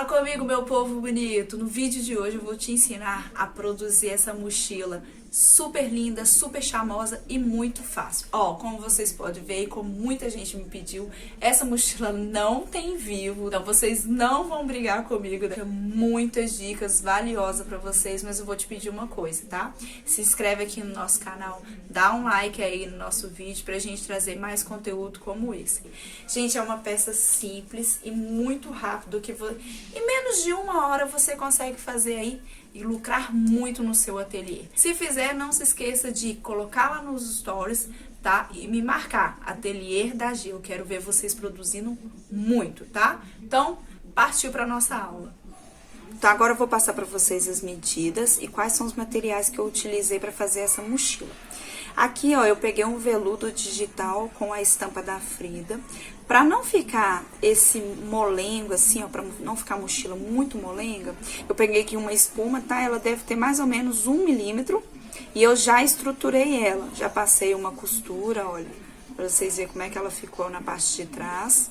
Fala comigo, meu povo bonito! No vídeo de hoje eu vou te ensinar a produzir essa mochila super linda, super charmosa e muito fácil. Ó, como vocês podem ver e como muita gente me pediu, essa mochila não tem vivo, então vocês não vão brigar comigo. Tem muitas dicas valiosas pra vocês, mas eu vou te pedir uma coisa, tá? Se inscreve aqui no nosso canal, dá um like aí no nosso vídeo pra gente trazer mais conteúdo como esse. Gente, é uma peça simples e muito rápido que em menos de 1 hora você consegue fazer aí e lucrar muito no seu ateliê. Se fizer, não se esqueça de colocar lá nos stories, tá? E me marcar, Ateliê da G. Eu quero ver vocês produzindo muito, tá? Então, partiu para nossa aula. Então, agora eu vou passar para vocês as medidas e quais são os materiais que eu utilizei para fazer essa mochila. Aqui, ó, eu peguei um veludo digital com a estampa da Frida. Pra não ficar esse molengo, assim, ó, pra não ficar a mochila muito molenga, eu peguei aqui uma espuma, tá? Ela deve ter mais ou menos 1 milímetro. E eu já estruturei ela, já passei uma costura, olha, pra vocês verem como é que ela ficou na parte de trás.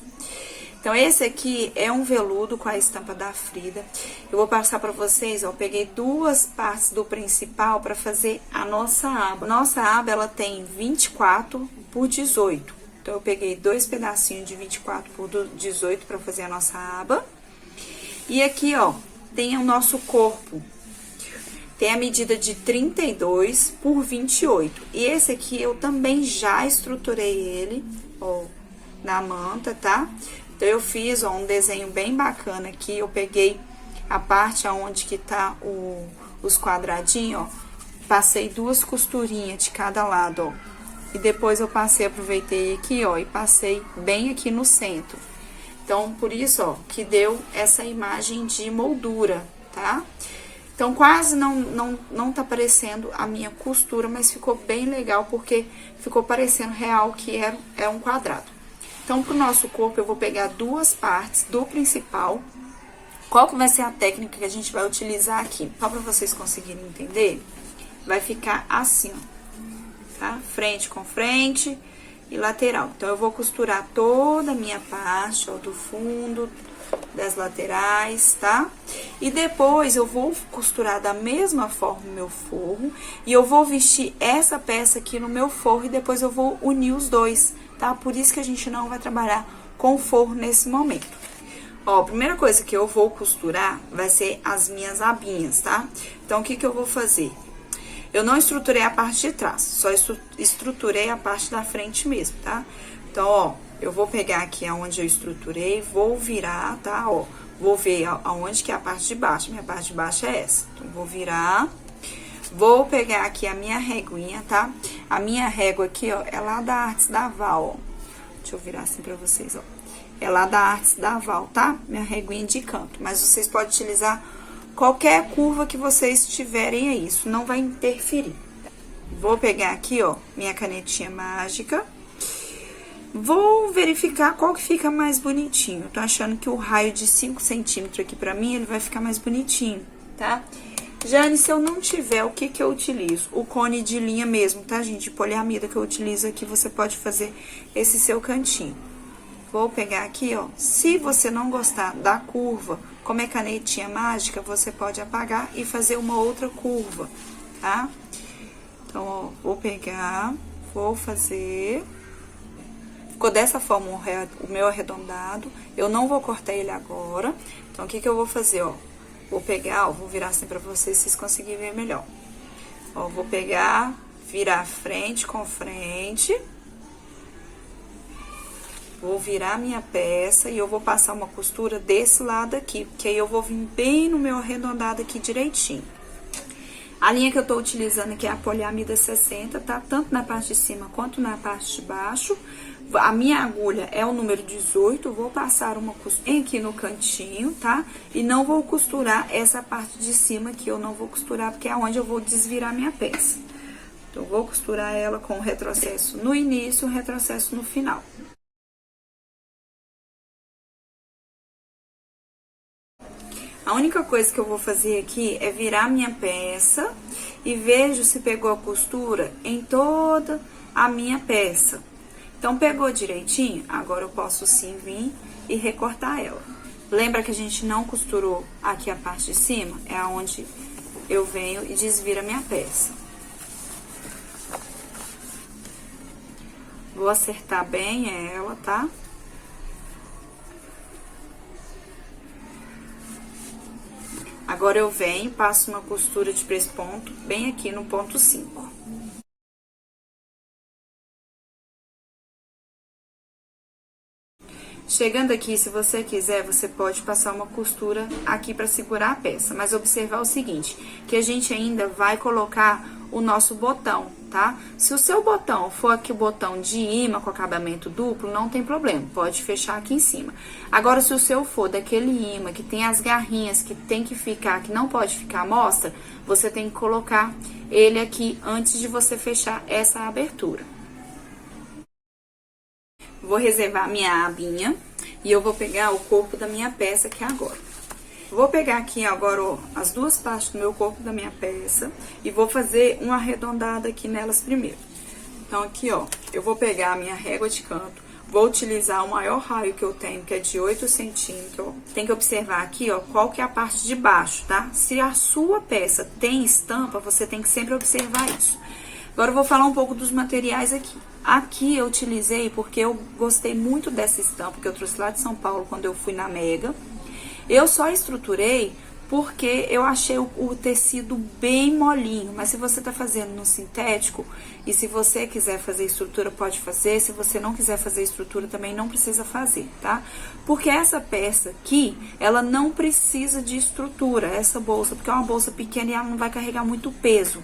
Então, esse aqui é um veludo com a estampa da Frida. Eu vou passar pra vocês, ó, eu peguei 2 partes do principal pra fazer a nossa aba. Nossa aba, ela tem 24 por 18. Então, eu peguei 2 pedacinhos de 24 por 18 pra fazer a nossa aba. E aqui, ó, tem o nosso corpo. Tem a medida de 32 por 28. E esse aqui eu também já estruturei ele, ó, na manta, tá? Então, eu fiz, ó, um desenho bem bacana aqui. Eu peguei a parte onde que tá os quadradinhos, ó. Passei 2 costurinhas de cada lado, ó. E depois eu passei, aproveitei aqui, ó, e passei bem aqui no centro. Então, por isso, ó, que deu essa imagem de moldura, tá? Então, quase não tá aparecendo a minha costura, mas ficou bem legal, porque ficou parecendo real que é um quadrado. Então, pro nosso corpo, eu vou pegar 2 partes do principal. Qual que vai ser a técnica que a gente vai utilizar aqui? Só pra vocês conseguirem entender, vai ficar assim, ó. Tá? Frente com frente e lateral. Então, eu vou costurar toda a minha parte, ó, do fundo, das laterais, tá? E depois, eu vou costurar da mesma forma o meu forro e eu vou vestir essa peça aqui no meu forro e depois eu vou unir os dois, tá? Por isso que a gente não vai trabalhar com forro nesse momento. Ó, a primeira coisa que eu vou costurar vai ser as minhas abinhas, tá? Então, o que que eu vou fazer? Eu não estruturei a parte de trás, só estruturei a parte da frente mesmo, tá? Então, ó, eu vou pegar aqui aonde eu estruturei, vou virar, tá? Ó, vou ver aonde que é a parte de baixo. Minha parte de baixo é essa. Então, vou virar, vou pegar aqui a minha réguinha, tá? A minha régua aqui, ó, é lá da Artes da Val, ó. Deixa eu virar assim pra vocês, ó. É lá da Artes da Val, tá? Minha réguinha de canto, mas vocês podem utilizar qualquer curva que vocês tiverem aí, isso não vai interferir. Vou pegar aqui, ó, minha canetinha mágica. Vou verificar qual que fica mais bonitinho. Eu tô achando que o raio de 5 centímetros aqui pra mim, ele vai ficar mais bonitinho, tá? Jane, se eu não tiver, o que que eu utilizo? O cone de linha mesmo, tá, gente? De poliamida que eu utilizo aqui, você pode fazer esse seu cantinho. Vou pegar aqui, ó, se você não gostar da curva, como é canetinha mágica, você pode apagar e fazer uma outra curva, tá? Então, ó, vou pegar, vou fazer. Ficou dessa forma o meu arredondado. Eu não vou cortar ele agora. Então, o que que eu vou fazer, ó? Vou pegar, ó, vou virar assim pra vocês conseguirem ver melhor. Ó, vou pegar, virar frente com frente. Vou virar minha peça e eu vou passar uma costura desse lado aqui, porque aí eu vou vir bem no meu arredondado aqui direitinho. A linha que eu tô utilizando aqui é a poliamida 60, tá? Tanto na parte de cima quanto na parte de baixo. A minha agulha é o número 18, vou passar uma costura aqui no cantinho, tá? E não vou costurar essa parte de cima aqui, eu não vou costurar, porque é onde eu vou desvirar minha peça. Então, eu vou costurar ela com o retrocesso no início e o retrocesso no final. A única coisa que eu vou fazer aqui é virar minha peça e vejo se pegou a costura em toda a minha peça. Então, pegou direitinho? Agora eu posso sim vir e recortar ela. Lembra que a gente não costurou aqui a parte de cima? É aonde eu venho e desviro a minha peça. Vou acertar bem ela, tá? Agora eu venho e passo uma costura de 3 pontos bem aqui no ponto 5. Chegando aqui, se você quiser, você pode passar uma costura aqui para segurar a peça. Mas observar o seguinte, que a gente ainda vai colocar o nosso botão, tá? Se o seu botão for aqui o botão de imã com acabamento duplo, não tem problema, pode fechar aqui em cima. Agora, se o seu for daquele imã que tem as garrinhas, que tem que ficar, que não pode ficar à mostra, você tem que colocar ele aqui antes de você fechar essa abertura. Vou reservar minha abinha e eu vou pegar o corpo da minha peça aqui agora. Vou pegar aqui agora, ó, as duas partes do meu corpo da minha peça e vou fazer uma arredondada aqui nelas primeiro. Então, aqui, ó, eu vou pegar a minha régua de canto, vou utilizar o maior raio que eu tenho, que é de 8 centímetros. Tem que observar aqui, ó, qual que é a parte de baixo, tá? Se a sua peça tem estampa, você tem que sempre observar isso. Agora, eu vou falar um pouco dos materiais aqui. Aqui eu utilizei porque eu gostei muito dessa estampa que eu trouxe lá de São Paulo quando eu fui na Mega. Eu só estruturei porque eu achei o tecido bem molinho, mas se você tá fazendo no sintético e se você quiser fazer estrutura, pode fazer. Se você não quiser fazer estrutura, também não precisa fazer, tá? Porque essa peça aqui, ela não precisa de estrutura, essa bolsa, porque é uma bolsa pequena e ela não vai carregar muito peso.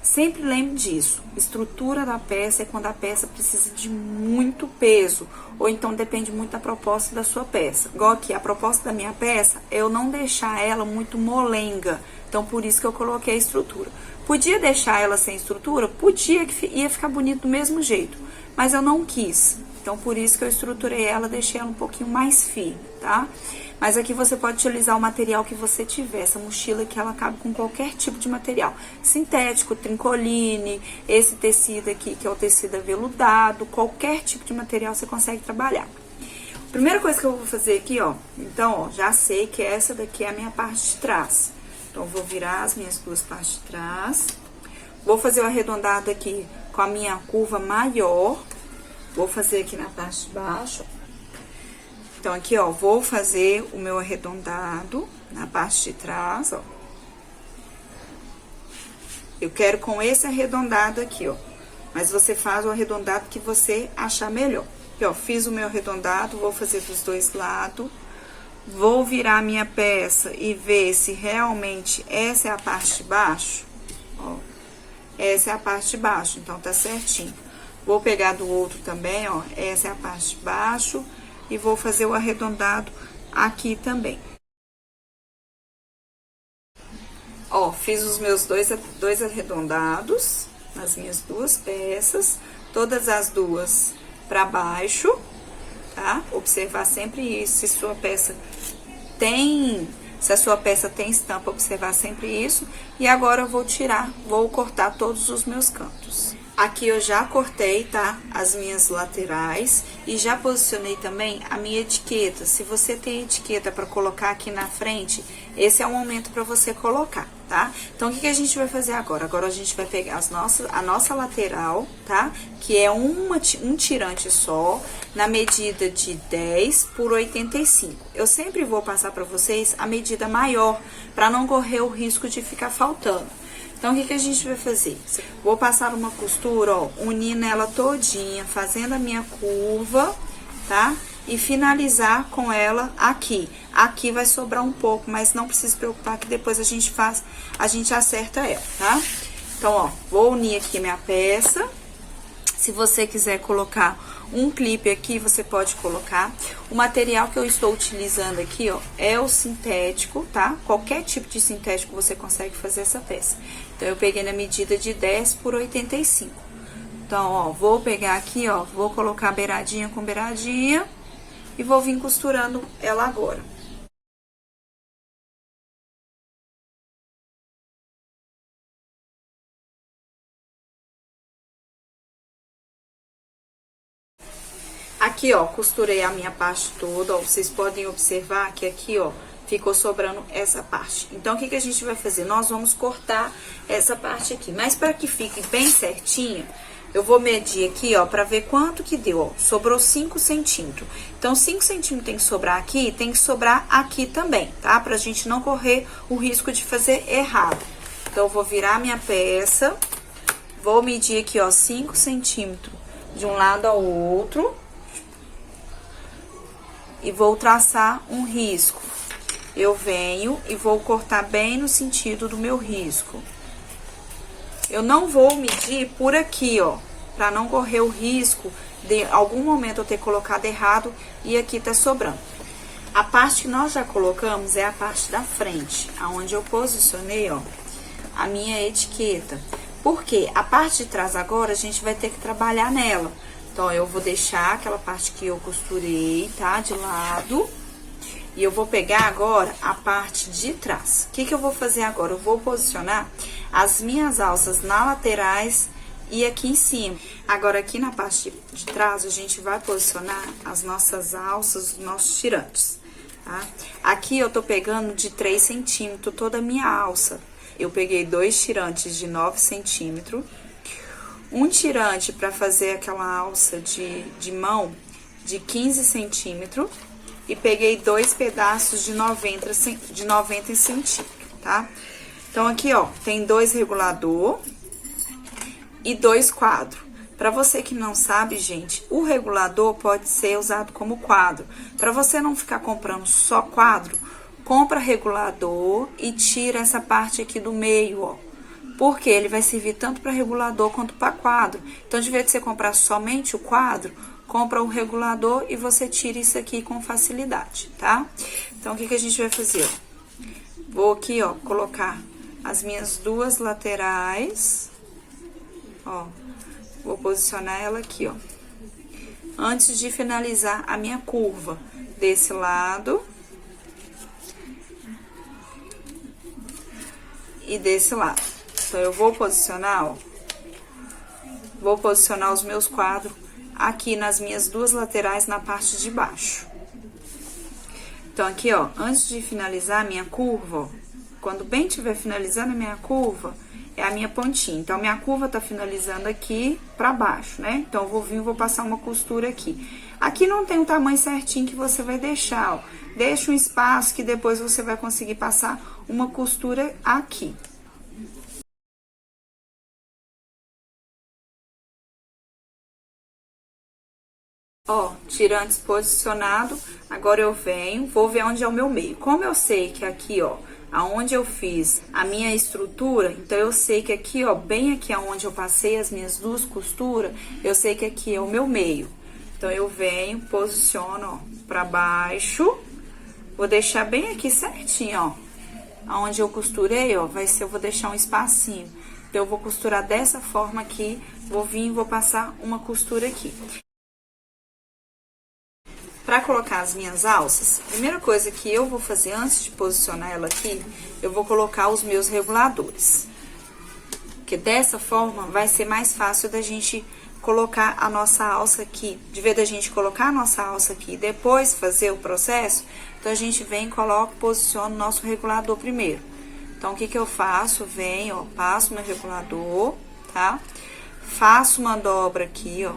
Sempre lembre disso, estrutura da peça é quando a peça precisa de muito peso, ou então depende muito da proposta da sua peça. Igual aqui, a proposta da minha peça é eu não deixar ela muito molenga, então por isso que eu coloquei a estrutura. Podia deixar ela sem estrutura? Podia, que ia ficar bonito do mesmo jeito, mas eu não quis. Então, por isso que eu estruturei ela, deixei ela um pouquinho mais firme, tá? Mas aqui você pode utilizar o material que você tiver. Essa mochila aqui, ela cabe com qualquer tipo de material. Sintético, trincoline, esse tecido aqui, que é o tecido aveludado, qualquer tipo de material você consegue trabalhar. Primeira coisa que eu vou fazer aqui, ó, então, ó, já sei que essa daqui é a minha parte de trás. Então, eu vou virar as minhas duas partes de trás. Vou fazer o arredondado aqui com a minha curva maior. Vou fazer aqui na parte de baixo. Então, aqui, ó, vou fazer o meu arredondado na parte de trás, ó. Eu quero com esse arredondado aqui, ó. Mas você faz o arredondado que você achar melhor. Aqui, ó, fiz o meu arredondado, vou fazer dos dois lados. Vou virar a minha peça e ver se realmente essa é a parte de baixo, ó. Essa é a parte de baixo, então tá certinho. Vou pegar do outro também, ó, essa é a parte de baixo, e vou fazer o arredondado aqui também. Ó, fiz os meus dois arredondados nas minhas duas peças, todas as duas pra baixo, tá? Observar sempre isso, se a sua peça tem estampa, observar sempre isso. E agora eu vou cortar todos os meus cantos. Aqui eu já cortei, tá? As minhas laterais e já posicionei também a minha etiqueta. Se você tem etiqueta para colocar aqui na frente, esse é o momento para você colocar, tá? Então, o que a gente vai fazer agora? Agora a gente vai pegar a nossa lateral, tá? Que é um tirante só, na medida de 10 por 85. Eu sempre vou passar para vocês a medida maior, para não correr o risco de ficar faltando. Então, o que a gente vai fazer? Vou passar uma costura, ó, unindo ela todinha, fazendo a minha curva, tá? E finalizar com ela aqui. Aqui vai sobrar um pouco, mas não precisa se preocupar que depois a gente acerta ela, tá? Então, ó, vou unir aqui minha peça. Se você quiser colocar um clipe aqui, você pode colocar. O material que eu estou utilizando aqui, ó, é o sintético, tá? Qualquer tipo de sintético você consegue fazer essa peça. Então, eu peguei na medida de 10 por 85. Então, ó, vou pegar aqui, ó, vou colocar beiradinha com beiradinha e vou vir costurando ela agora. Aqui, ó, costurei a minha parte toda, ó, vocês podem observar que aqui, ó, ficou sobrando essa parte. Então, o que que a gente vai fazer? Nós vamos cortar essa parte aqui, mas para que fique bem certinho, eu vou medir aqui, ó, pra ver quanto que deu, ó. Sobrou 5 centímetros. Então, 5 centímetros tem que sobrar aqui, tem que sobrar aqui também, tá? Pra gente não correr o risco de fazer errado. Então, eu vou virar minha peça, vou medir aqui, ó, 5 centímetros de um lado ao outro. E vou traçar um risco. Eu venho e vou cortar bem no sentido do meu risco. Eu não vou medir por aqui, ó, pra não correr o risco de algum momento eu ter colocado errado e aqui tá sobrando. A parte que nós já colocamos é a parte da frente, aonde eu posicionei, ó, a minha etiqueta. Porque a parte de trás agora a gente vai ter que trabalhar nela. Então, eu vou deixar aquela parte que eu costurei, tá? De lado. E eu vou pegar agora a parte de trás. O que que eu vou fazer agora? Eu vou posicionar as minhas alças na laterais e aqui em cima. Agora, aqui na parte de trás, a gente vai posicionar as nossas alças, os nossos tirantes, tá? Aqui eu tô pegando de 3 centímetros toda a minha alça. Eu peguei 2 tirantes de 9 centímetros. Um tirante para fazer aquela alça de mão de 15 centímetros. E peguei 2 pedaços de 90 centímetros, tá? Então, aqui, ó, tem 2 regulador e 2 quadros. Para você que não sabe, gente, o regulador pode ser usado como quadro. Para você não ficar comprando só quadro, compra regulador e tira essa parte aqui do meio, ó. Porque ele vai servir tanto para regulador quanto para quadro. Então, de vez de você comprar somente o quadro, compra o regulador e você tira isso aqui com facilidade, tá? Então, o que que a gente vai fazer? Vou aqui, ó, colocar as minhas 2 laterais, ó. Vou posicionar ela aqui, ó. Antes de finalizar a minha curva desse lado e desse lado. Então, eu vou posicionar, ó. Vou posicionar os meus quadros aqui nas minhas 2 laterais na parte de baixo. Então, aqui, ó, antes de finalizar a minha curva, ó, quando bem estiver finalizando a minha curva, é a minha pontinha. Então, a minha curva tá finalizando aqui pra baixo, né? Então, eu vou vir e vou passar uma costura aqui. Aqui não tem o tamanho certinho que você vai deixar, ó. Deixa um espaço que depois você vai conseguir passar uma costura aqui. Ó, tirantes posicionado, agora eu venho, vou ver onde é o meu meio. Como eu sei que aqui, ó, aonde eu fiz a minha estrutura, então eu sei que aqui, ó, bem aqui aonde eu passei as minhas 2 costuras, eu sei que aqui é o meu meio. Então, eu venho, posiciono, ó, pra baixo, vou deixar bem aqui certinho, ó. Aonde eu costurei, ó, vai ser, eu vou deixar um espacinho. Então, eu vou costurar dessa forma aqui, vou vir e vou passar uma costura aqui. Para colocar as minhas alças, a primeira coisa que eu vou fazer antes de posicionar ela aqui, eu vou colocar os meus reguladores. Porque dessa forma vai ser mais fácil da gente colocar a nossa alça aqui. De vez da gente colocar a nossa alça aqui e depois fazer o processo, então a gente vem, coloca, posiciona o nosso regulador primeiro. Então, o que que eu faço? Venho, ó, passo meu regulador, tá? Faço uma dobra aqui, ó.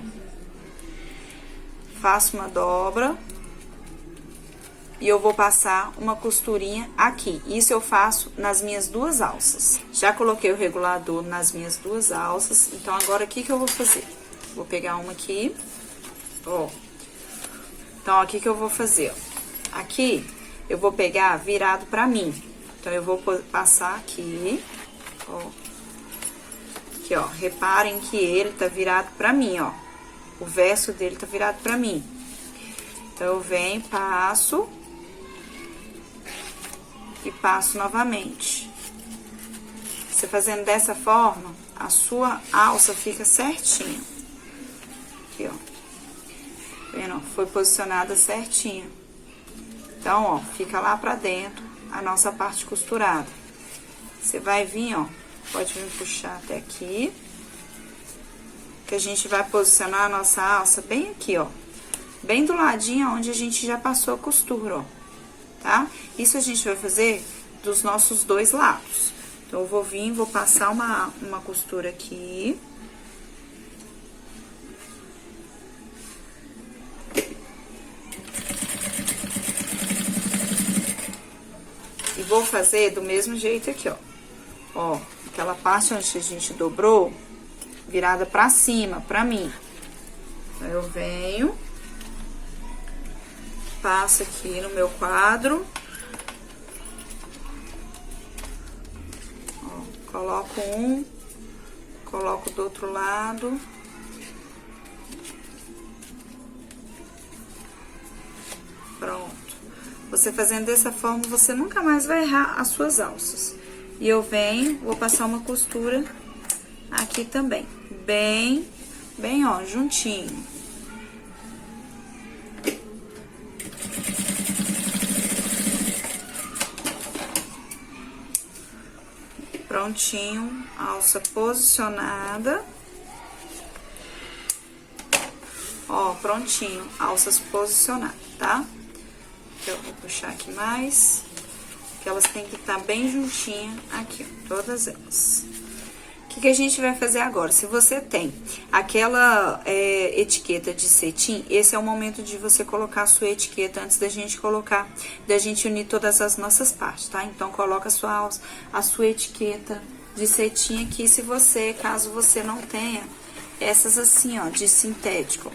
Faço uma dobra e eu vou passar uma costurinha aqui. Isso eu faço nas minhas 2 alças. Já coloquei o regulador nas minhas 2 alças, então agora o que que eu vou fazer? Vou pegar uma aqui, ó. Então, ó, o que que eu vou fazer, ó? Aqui eu vou pegar virado pra mim. Então, eu vou passar aqui, ó. Aqui, ó, reparem que ele tá virado pra mim, ó. O verso dele tá virado pra mim. Então, eu venho, passo e passo novamente. Você fazendo dessa forma, a sua alça fica certinha. Aqui, ó. Vendo? Foi posicionada certinha. Então, ó, fica lá pra dentro a nossa parte costurada. Você vai vir, ó, pode vir puxar até aqui. Que a gente vai posicionar a nossa alça bem aqui, ó. bem do ladinho onde a gente já passou a costura, ó, tá? Isso a gente vai fazer dos nossos dois lados. Então, eu vou vir, vou passar uma costura aqui. E vou fazer do mesmo jeito aqui, ó. Ó, aquela parte onde a gente dobrou, virada pra cima, pra mim. Aí eu venho, passo aqui no meu quadro. Ó, coloco um, coloco do outro lado. Pronto. Você fazendo dessa forma, você nunca mais vai errar as suas alças. E eu venho, vou passar uma costura aqui também. Bem, ó, juntinho. Prontinho, alça posicionada. Ó, prontinho, alças posicionadas, tá? Então, eu vou puxar aqui mais, que elas têm que estar bem juntinhas aqui, ó, todas elas. O que a gente vai fazer agora? Se você tem aquela etiqueta de cetim, esse é o momento de você colocar a sua etiqueta antes da gente unir todas as nossas partes, tá? Então, coloca a sua etiqueta de cetim aqui, caso você não tenha essas assim, ó, de sintético.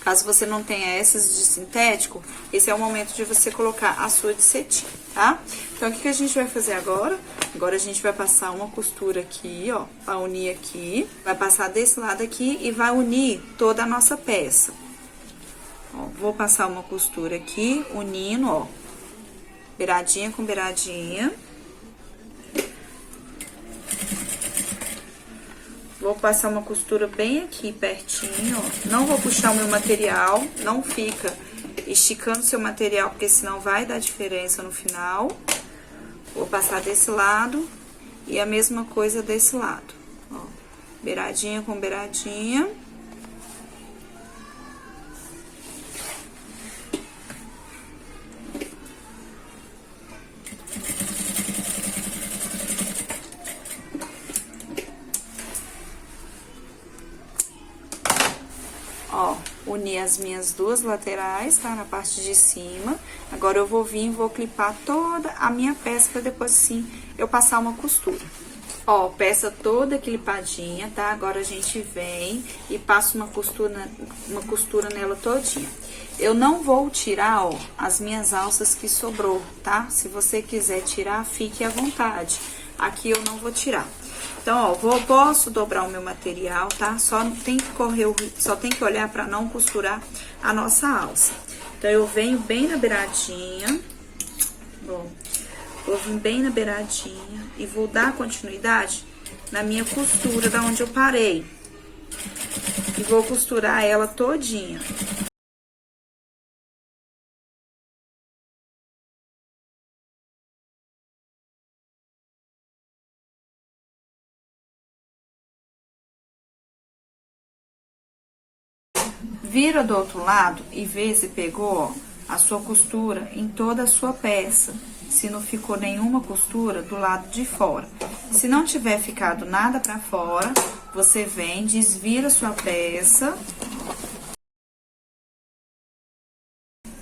Caso você não tenha essas de sintético, esse é o momento de você colocar a sua de cetim, tá? Então, o que a gente vai fazer agora? Agora, a gente vai passar uma costura aqui, ó, pra unir aqui. Vai passar desse lado aqui e vai unir toda a nossa peça. Ó, vou passar uma costura aqui, unindo, ó, beiradinha com beiradinha. Vou passar uma costura bem aqui, pertinho, ó. Não vou puxar o meu material, não fica esticando seu material, porque senão vai dar diferença no final. Vou passar desse lado e a mesma coisa desse lado, ó. Beiradinha com beiradinha. Ó, uni as minhas duas laterais, tá? Na parte de cima. Agora, eu vou vir e vou clipar toda a minha peça, pra depois, sim, eu passar uma costura. Ó, peça toda clipadinha, tá? Agora, a gente vem e passa uma costura nela todinha. Eu não vou tirar, ó, as minhas alças que sobrou, tá? Se você quiser tirar, fique à vontade. Aqui eu não vou tirar. Então, ó, posso dobrar o meu material, tá? Só tem que olhar pra não costurar a nossa alça. Então, eu venho bem na beiradinha, bom, vou vir bem na beiradinha e vou dar continuidade na minha costura da onde eu parei. E vou costurar ela todinha. Vira do outro lado e vê se pegou, ó, a sua costura em toda a sua peça. Se não ficou nenhuma costura do lado de fora. Se não tiver ficado nada pra fora, você vem, desvira a sua peça.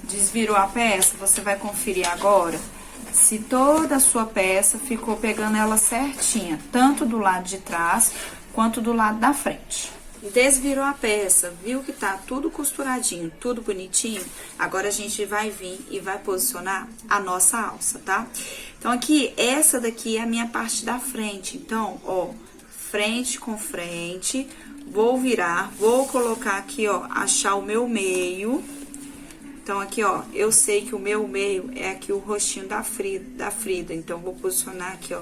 Desvirou a peça, você vai conferir agora se toda a sua peça ficou pegando ela certinha, tanto do lado de trás quanto do lado da frente. Desvirou a peça, viu que tá tudo costuradinho, tudo bonitinho? Agora, a gente vai vir e vai posicionar a nossa alça, tá? Então, aqui, essa daqui é a minha parte da frente. Então, ó, frente com frente, vou virar, vou colocar aqui, ó, achar o meu meio. Então, aqui, ó, eu sei que o meu meio é aqui o rostinho da Frida. Então, vou posicionar aqui, ó,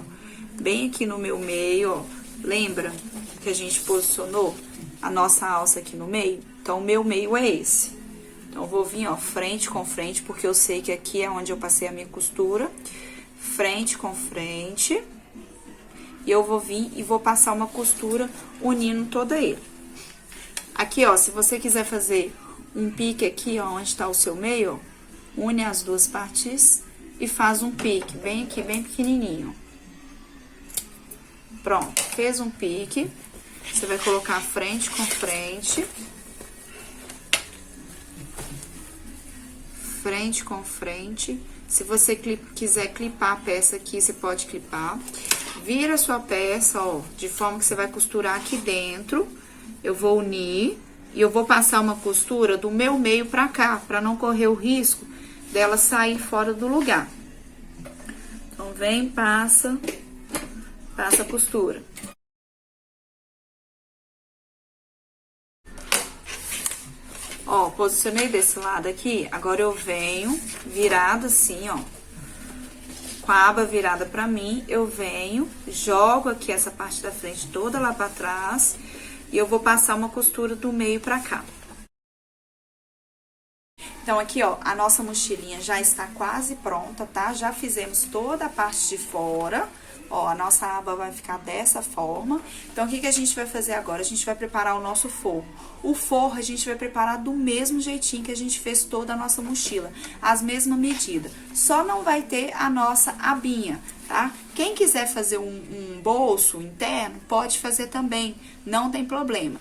bem aqui no meu meio, ó. Lembra que a gente posicionou a nossa alça aqui no meio? Então, o meu meio é esse. Então, eu vou vir, ó, frente com frente, porque eu sei que aqui é onde eu passei a minha costura. Frente com frente. E eu vou vir e vou passar uma costura unindo toda ele. Aqui, ó, se você quiser fazer um pique aqui, ó, onde tá o seu meio, ó. Une as duas partes e faz um pique, bem aqui, bem pequenininho. Pronto, fez um pique. Você vai colocar frente com frente. Frente com frente. Se você quiser clipar a peça aqui, você pode clipar. Vira a sua peça, ó, de forma que você vai costurar aqui dentro. Eu vou unir e eu vou passar uma costura do meu meio pra cá, pra não correr o risco dela sair fora do lugar. Então, vem, passa a costura. Ó, posicionei desse lado aqui, agora eu venho virada assim, ó, com a aba virada pra mim, eu venho, jogo aqui essa parte da frente toda lá pra trás e eu vou passar uma costura do meio pra cá. Então, aqui, ó, a nossa mochilinha já está quase pronta, tá? Já fizemos toda a parte de fora. Ó, a nossa aba vai ficar dessa forma. Então, o que que a gente vai fazer agora? A gente vai preparar o nosso forro. O forro a gente vai preparar do mesmo jeitinho que a gente fez toda a nossa mochila. As mesmas medidas. Só não vai ter a nossa abinha, tá? Quem quiser fazer um bolso interno, pode fazer também. Não tem problema.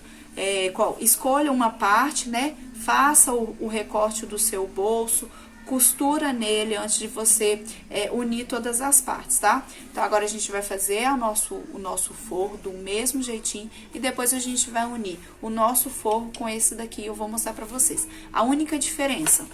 Escolha uma parte, né? Faça o recorte do seu bolso, costura nele antes de você unir todas as partes, tá? Então, agora a gente vai fazer o nosso forro do mesmo jeitinho e depois a gente vai unir o nosso forro com esse daqui, eu vou mostrar pra vocês. A única diferença,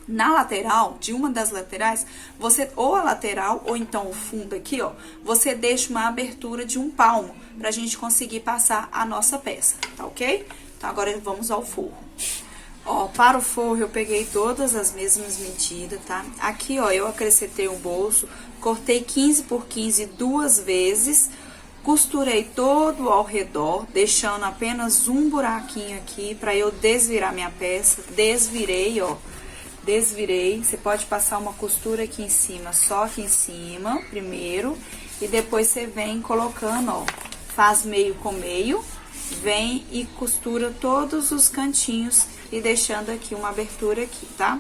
na lateral, de uma das laterais, você, ou a lateral, ou então o fundo aqui, ó, você deixa uma abertura de 1 palmo, pra gente conseguir passar a nossa peça, tá ok? Então, agora vamos ao forro. Ó, para o forro eu peguei todas as mesmas medidas, tá? Aqui, ó, eu acrescentei um bolso, cortei 15 por 15 duas vezes, costurei todo ao redor, deixando apenas um buraquinho aqui pra eu desvirar minha peça. Desvirei, ó, desvirei. Você pode passar uma costura aqui em cima, só aqui em cima, primeiro, e depois você vem colocando, ó, faz meio com meio, vem e costura todos os cantinhos e deixando aqui uma abertura aqui, tá?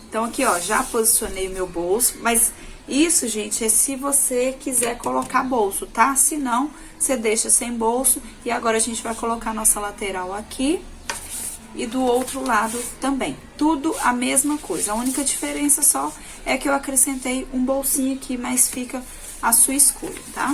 Então, aqui, ó, já posicionei o meu bolso, mas isso, gente, é se você quiser colocar bolso, tá? Se não, você deixa sem bolso. E agora a gente vai colocar nossa lateral aqui e do outro lado também. Tudo a mesma coisa. A única diferença só é que eu acrescentei um bolsinho aqui, mas fica a sua escolha, tá?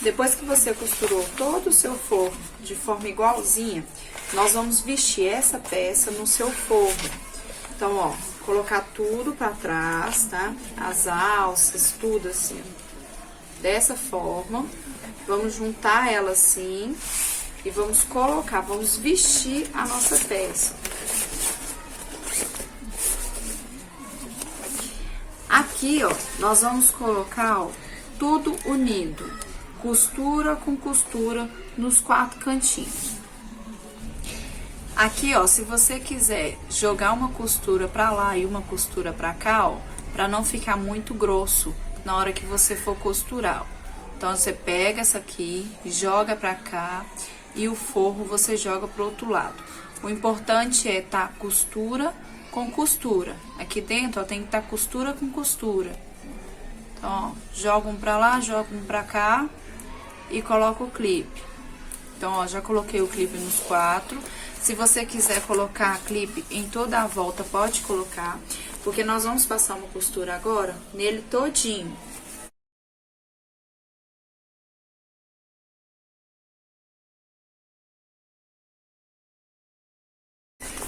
Depois que você costurou todo o seu forro de forma igualzinha, nós vamos vestir essa peça no seu forro. Então, ó, colocar tudo pra trás, tá? As alças, tudo assim, dessa forma. Vamos juntar ela assim e vamos colocar, vamos vestir a nossa peça. Aqui, ó, nós vamos colocar, ó, tudo unido. Costura com costura nos 4 cantinhos. Aqui, ó, se você quiser jogar uma costura pra lá e uma costura pra cá, ó, pra não ficar muito grosso na hora que você for costurar, ó. Então, você pega essa aqui, joga pra cá e o forro você joga pro outro lado. O importante é tá costura com costura. Aqui dentro, ó, tem que tá costura com costura. Então, ó, joga um pra lá, joga um pra cá e coloca o clipe. Então, ó, já coloquei o clipe nos 4. Se você quiser colocar clipe em toda a volta, pode colocar, porque nós vamos passar uma costura agora nele todinho.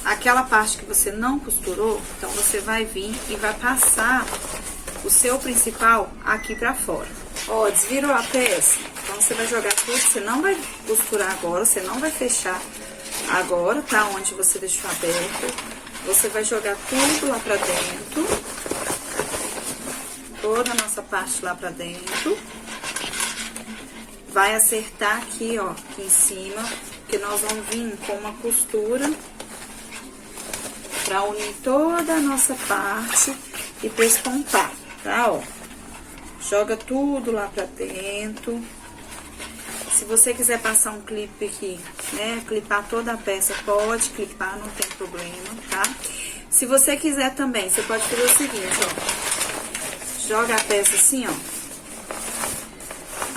Aquela parte que você não costurou, então você vai vir e vai passar o seu principal aqui pra fora. Ó, desvirou a peça, então você vai jogar tudo, você não vai costurar agora, você não vai fechar agora, tá? Onde você deixou aberto. Você vai jogar tudo lá pra dentro. Toda a nossa parte lá pra dentro. Vai acertar aqui, ó, aqui em cima, porque nós vamos vir com uma costura pra unir toda a nossa parte e pespontar, tá, ó? Joga tudo lá pra dentro. Se você quiser passar um clipe aqui, né, clipar toda a peça, pode clipar, não tem problema, tá? Se você quiser também, você pode fazer o seguinte, ó. Joga a peça assim, ó.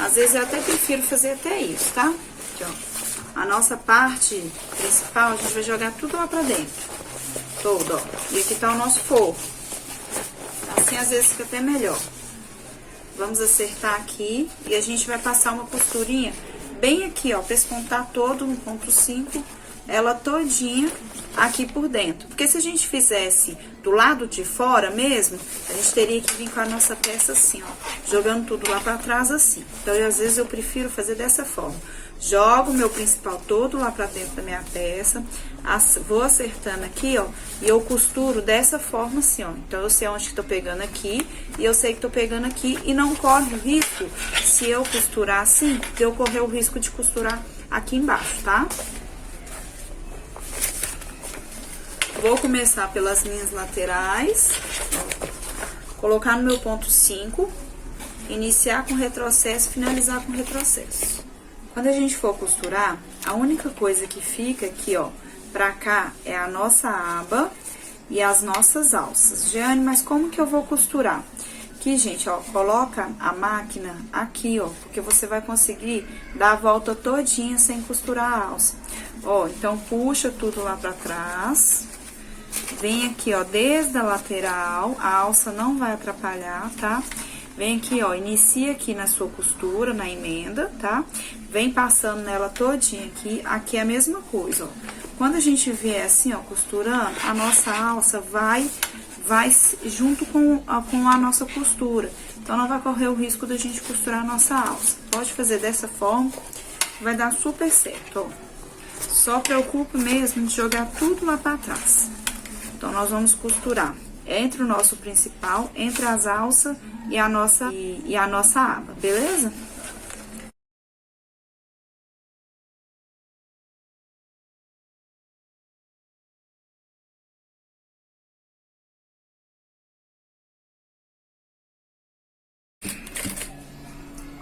Às vezes eu até prefiro fazer até isso, tá? Aqui, ó. A nossa parte principal, a gente vai jogar tudo lá pra dentro. Todo, ó. E aqui tá o nosso forro. Assim, às vezes, fica até melhor. Vamos acertar aqui e a gente vai passar uma costurinha bem aqui, ó, pespontar todo no ponto 5, ela todinha aqui por dentro. Porque se a gente fizesse do lado de fora mesmo, a gente teria que vir com a nossa peça assim, ó, jogando tudo lá pra trás assim. Então, às vezes, eu prefiro fazer dessa forma. Jogo o meu principal todo lá pra dentro da minha peça, vou acertando aqui, ó, e eu costuro dessa forma assim, ó. Então, eu sei onde que tô pegando aqui, e eu sei que tô pegando aqui, e não corre o risco, se eu costurar assim, de eu correr o risco de costurar aqui embaixo, tá? Vou começar pelas minhas laterais, colocar no meu ponto 5, iniciar com retrocesso, finalizar com retrocesso. Quando a gente for costurar, a única coisa que fica aqui, ó, pra cá é a nossa aba e as nossas alças. Jeane, mas como que eu vou costurar? Aqui, gente, ó, coloca a máquina aqui, ó, porque você vai conseguir dar a volta todinha sem costurar a alça. Ó, então, puxa tudo lá pra trás. Vem aqui, ó, desde a lateral, a alça não vai atrapalhar, tá? Vem aqui, ó, inicia aqui na sua costura, na emenda, tá? Vem passando nela todinha aqui é a mesma coisa, ó. Quando a gente vier assim, ó, costurando, a nossa alça vai junto com a nossa costura. Então, não vai correr o risco da gente costurar a nossa alça. Pode fazer dessa forma, vai dar super certo, ó. Só preocupe mesmo de jogar tudo lá pra trás. Então, nós vamos costurar entre o nosso principal, entre as alças e a nossa aba, beleza?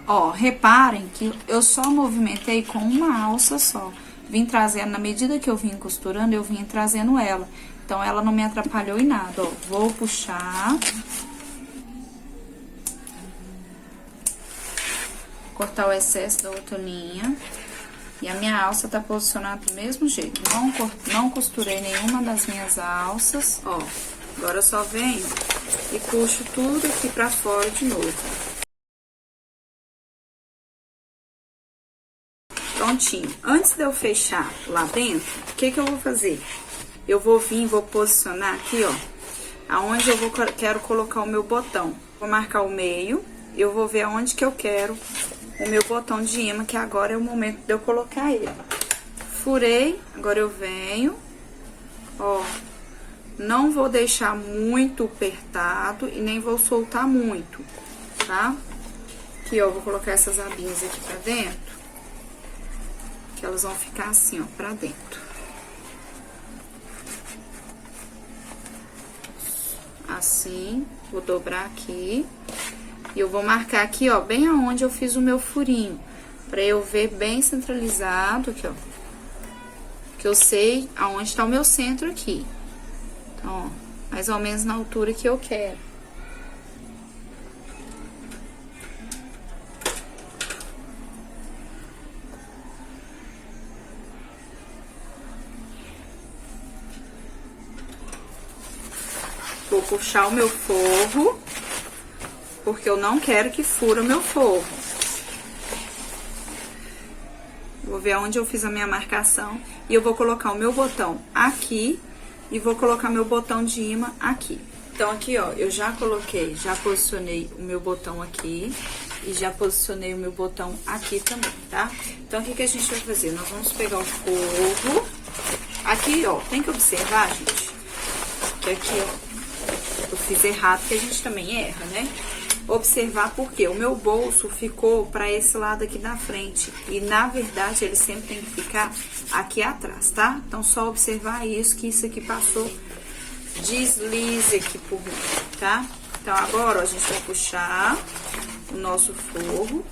Ó, reparem que eu só movimentei com uma alça só. Vim trazendo, na medida que eu vim costurando, eu vim trazendo ela. Então, ela não me atrapalhou em nada, ó. Vou puxar. Cortar o excesso da outra linha. E a minha alça tá posicionada do mesmo jeito. Não costurei nenhuma das minhas alças, ó. Agora, eu só venho e puxo tudo aqui pra fora de novo. Prontinho. Antes de eu fechar lá dentro, o que que eu vou fazer? Eu vou vir, vou posicionar aqui, ó, aonde eu quero colocar o meu botão. Vou marcar o meio, eu vou ver aonde que eu quero o meu botão de imã, que agora é o momento de eu colocar ele. Furei, agora eu venho, ó, não vou deixar muito apertado e nem vou soltar muito, tá? Aqui, ó, vou colocar essas abinhas aqui pra dentro, que elas vão ficar assim, ó, pra dentro. Assim, vou dobrar aqui. E eu vou marcar aqui, ó, bem aonde eu fiz o meu furinho. Pra eu ver bem centralizado aqui, ó. Que eu sei aonde tá o meu centro aqui. Então, ó, mais ou menos na altura que eu quero. Vou puxar o meu forro, porque eu não quero que fura o meu forro. Vou ver onde eu fiz a minha marcação e eu vou colocar o meu botão aqui e vou colocar meu botão de imã aqui. Então, aqui, ó, eu já coloquei, já posicionei o meu botão aqui e já posicionei o meu botão aqui também, tá? Então, o que a gente vai fazer? Nós vamos pegar o forro. Aqui, ó, tem que observar, gente, que aqui, ó, eu fiz errado, porque a gente também erra, né? Observar porque o meu bolso ficou pra esse lado aqui na frente. E, na verdade, ele sempre tem que ficar aqui atrás, tá? Então, só observar isso, que isso aqui passou deslize aqui por mim, tá? Então, agora, ó, a gente vai puxar o nosso forro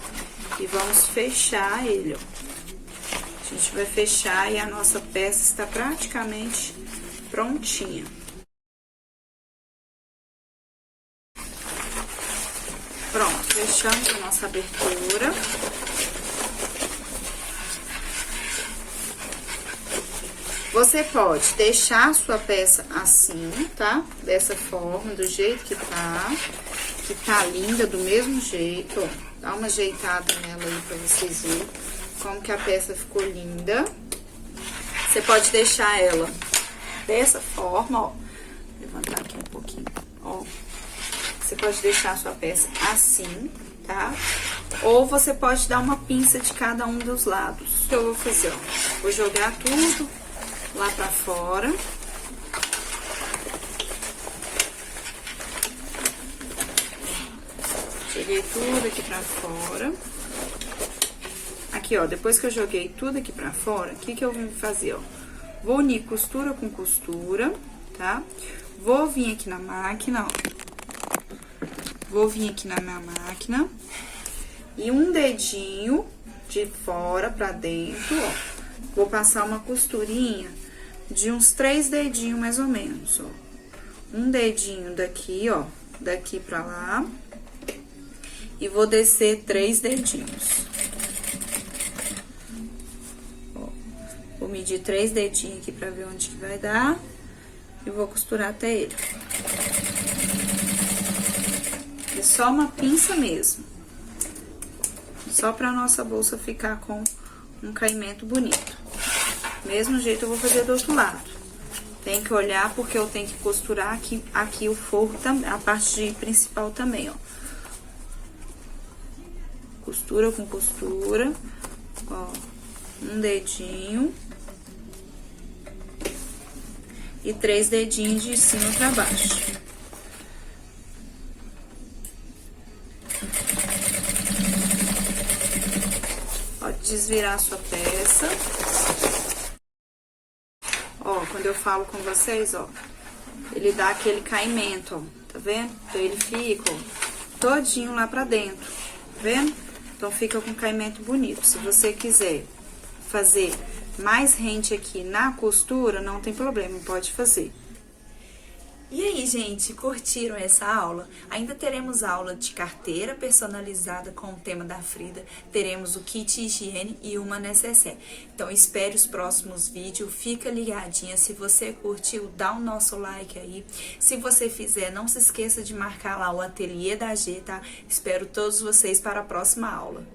e vamos fechar ele, ó. A gente vai fechar e a nossa peça está praticamente prontinha. Pronto, fechamos a nossa abertura. Você pode deixar a sua peça assim, tá? Dessa forma, do jeito que tá linda, do mesmo jeito, ó. Dá uma ajeitada nela aí pra vocês verem como que a peça ficou linda. Você pode deixar ela dessa forma, ó. Vou levantar aqui um pouquinho, ó. Você pode deixar a sua peça assim, tá? Ou você pode dar uma pinça de cada um dos lados. O que eu vou fazer, ó? Vou jogar tudo lá pra fora. Joguei tudo aqui pra fora. Aqui, ó, depois que eu joguei tudo aqui pra fora, o que eu vim fazer, ó? Vou unir costura com costura, tá? Vou vir aqui na máquina, ó. Vou vir aqui na minha máquina e um dedinho de fora pra dentro, ó. Vou passar uma costurinha de uns 3 dedinhos, mais ou menos, ó. Um dedinho daqui, ó, daqui pra lá. E vou descer 3 dedinhos. Ó, vou medir 3 dedinhos aqui pra ver onde que vai dar. E vou costurar até ele. É só uma pinça mesmo. Só pra nossa bolsa ficar com um caimento bonito. Mesmo jeito eu vou fazer do outro lado. Tem que olhar porque eu tenho que costurar aqui o forro também, a parte principal também, ó. Costura com costura, ó, um dedinho e 3 dedinhos de cima pra baixo. Pode desvirar a sua peça. Ó, quando eu falo com vocês, ó, ele dá aquele caimento, ó, tá vendo? Então, ele fica, ó, todinho lá pra dentro, tá vendo? Então, fica com caimento bonito. Se você quiser fazer mais rente aqui na costura, não tem problema, pode fazer. E aí, gente, curtiram essa aula? Ainda teremos aula de carteira personalizada com o tema da Frida, teremos o kit higiene e uma necessaire. Então, espere os próximos vídeos, fica ligadinha. Se você curtiu, dá o nosso like aí. Se você fizer, não se esqueça de marcar lá o ateliê da G, tá? Espero todos vocês para a próxima aula.